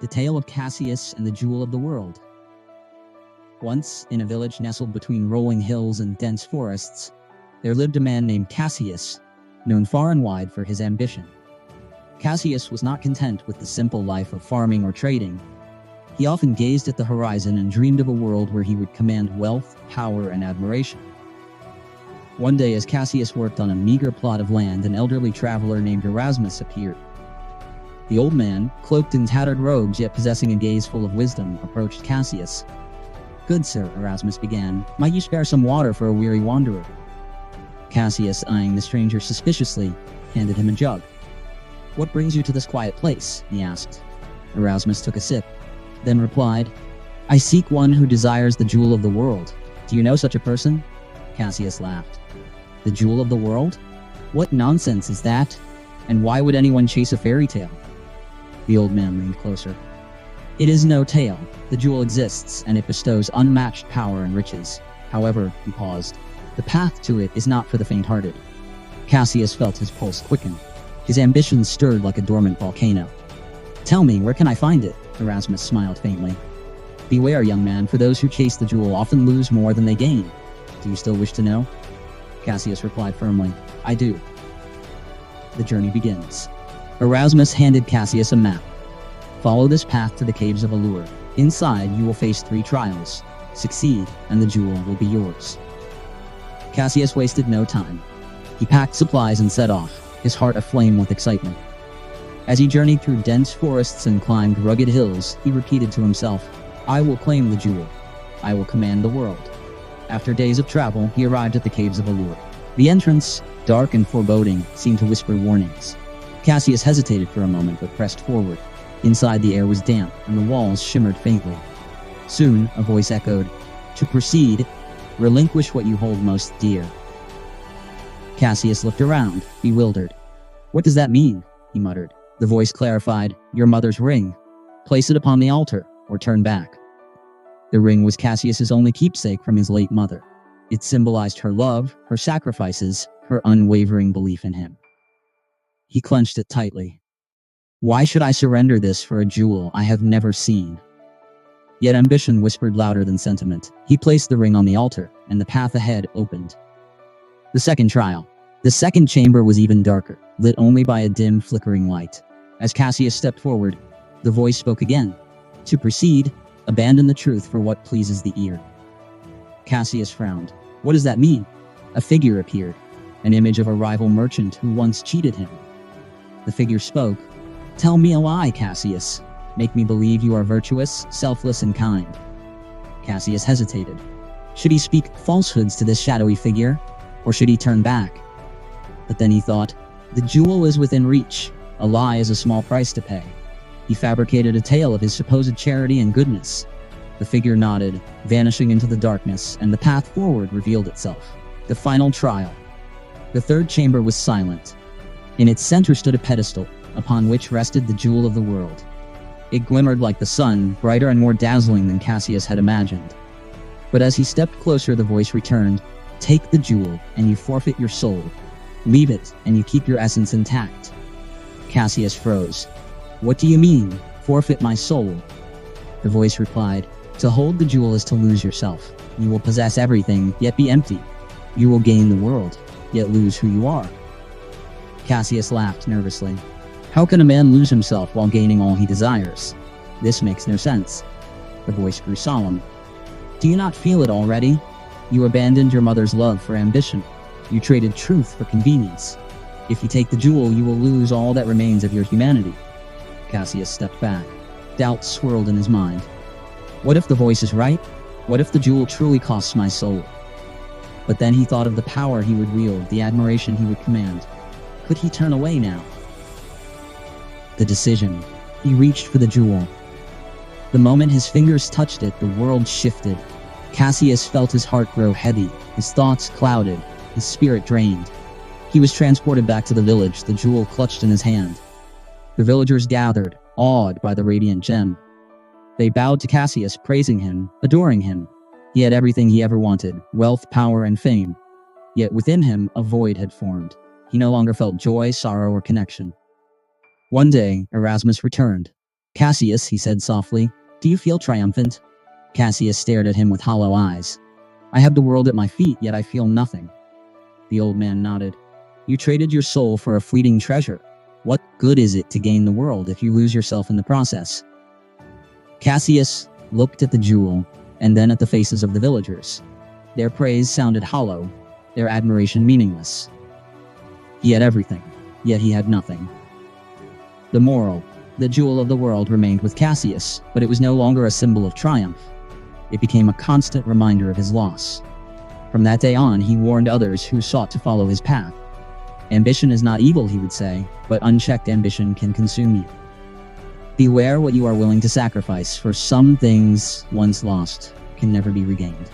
The Tale of Cassius and the Jewel of the World. Once, in a village nestled between rolling hills and dense forests, there lived a man named Cassius, known far and wide for his ambition. Cassius was not content with the simple life of farming or trading. He often gazed at the horizon and dreamed of a world where he would command wealth, power, and admiration. One day, as Cassius worked on a meager plot of land, an elderly traveler named Erasmus appeared. The old man, cloaked in tattered robes yet possessing a gaze full of wisdom, approached Cassius. "Good sir," Erasmus began, "might you spare some water for a weary wanderer?" Cassius, eyeing the stranger suspiciously, handed him a jug. "What brings you to this quiet place?" he asked. Erasmus took a sip, then replied, "I seek one who desires the jewel of the world. Do you know such a person?" Cassius laughed. "The jewel of the world? What nonsense is that? And why would anyone chase a fairy tale?" The old man leaned closer. "It is no tale. The jewel exists, and it bestows unmatched power and riches. However," he paused, "the path to it is not for the faint-hearted." Cassius felt his pulse quicken. His ambition stirred like a dormant volcano. "Tell me, where can I find it?" Erasmus smiled faintly. "Beware, young man, for those who chase the jewel often lose more than they gain. Do you still wish to know?" Cassius replied firmly, "I do." The journey begins. Erasmus handed Cassius a map. "Follow this path to the caves of Allure. Inside, you will face 3 trials. Succeed, and the jewel will be yours." Cassius wasted no time. He packed supplies and set off, his heart aflame with excitement. As he journeyed through dense forests and climbed rugged hills, he repeated to himself, "I will claim the jewel. I will command the world." After days of travel, he arrived at the caves of Allure. The entrance, dark and foreboding, seemed to whisper warnings. Cassius hesitated for a moment but pressed forward. Inside, the air was damp and the walls shimmered faintly. Soon, a voice echoed, "To proceed, relinquish what you hold most dear." Cassius looked around, bewildered. "What does that mean?" he muttered. The voice clarified, "Your mother's ring. Place it upon the altar, or turn back." The ring was Cassius's only keepsake from his late mother. It symbolized her love, her sacrifices, her unwavering belief in him. He clenched it tightly. "Why should I surrender this for a jewel I have never seen?" Yet ambition whispered louder than sentiment. He placed the ring on the altar, and the path ahead opened. The second trial. The second chamber was even darker, lit only by a dim, flickering light. As Cassius stepped forward, the voice spoke again. "To proceed, abandon the truth for what pleases the ear." Cassius frowned. "What does that mean?" A figure appeared, an image of a rival merchant who once cheated him. The figure spoke. "Tell me a lie, Cassius. Make me believe you are virtuous, selfless, and kind." Cassius hesitated. Should he speak falsehoods to this shadowy figure, or should he turn back? But then he thought, the jewel is within reach. A lie is a small price to pay. He fabricated a tale of his supposed charity and goodness. The figure nodded, vanishing into the darkness, and the path forward revealed itself. The final trial. The third chamber was silent. In its center stood a pedestal, upon which rested the jewel of the world. It glimmered like the sun, brighter and more dazzling than Cassius had imagined. But as he stepped closer, the voice returned, "Take the jewel, and you forfeit your soul. Leave it, and you keep your essence intact." Cassius froze. "What do you mean, forfeit my soul?" The voice replied, "To hold the jewel is to lose yourself. You will possess everything, yet be empty. You will gain the world, yet lose who you are." Cassius laughed nervously. "How can a man lose himself while gaining all he desires? This makes no sense." The voice grew solemn. "Do you not feel it already? You abandoned your mother's love for ambition. You traded truth for convenience. If you take the jewel, you will lose all that remains of your humanity." Cassius stepped back. Doubt swirled in his mind. What if the voice is right? What if the jewel truly costs my soul? But then he thought of the power he would wield, the admiration he would command. Could he turn away now? The decision. He reached for the jewel. The moment his fingers touched it, the world shifted. Cassius felt his heart grow heavy, his thoughts clouded, his spirit drained. He was transported back to the village, the jewel clutched in his hand. The villagers gathered, awed by the radiant gem. They bowed to Cassius, praising him, adoring him. He had everything he ever wanted, wealth, power, and fame. Yet within him, a void had formed. He no longer felt joy, sorrow, or connection. One day, Erasmus returned. Cassius, he said softly, do you feel triumphant? Cassius stared at him with hollow eyes. I have the world at my feet, yet I feel nothing. The old man nodded. You traded your soul for a fleeting treasure. What good is it to gain the world if you lose yourself in the process? Cassius looked at the jewel, and then at the faces of the villagers. Their praise sounded hollow, their admiration meaningless. He had everything, yet he had nothing. The moral: the jewel of the world remained with Cassius, but it was no longer a symbol of triumph. It became a constant reminder of his loss. From that day on, he warned others who sought to follow his path. Ambition is not evil, he would say, but unchecked ambition can consume you. Beware what you are willing to sacrifice, for some things, once lost, can never be regained.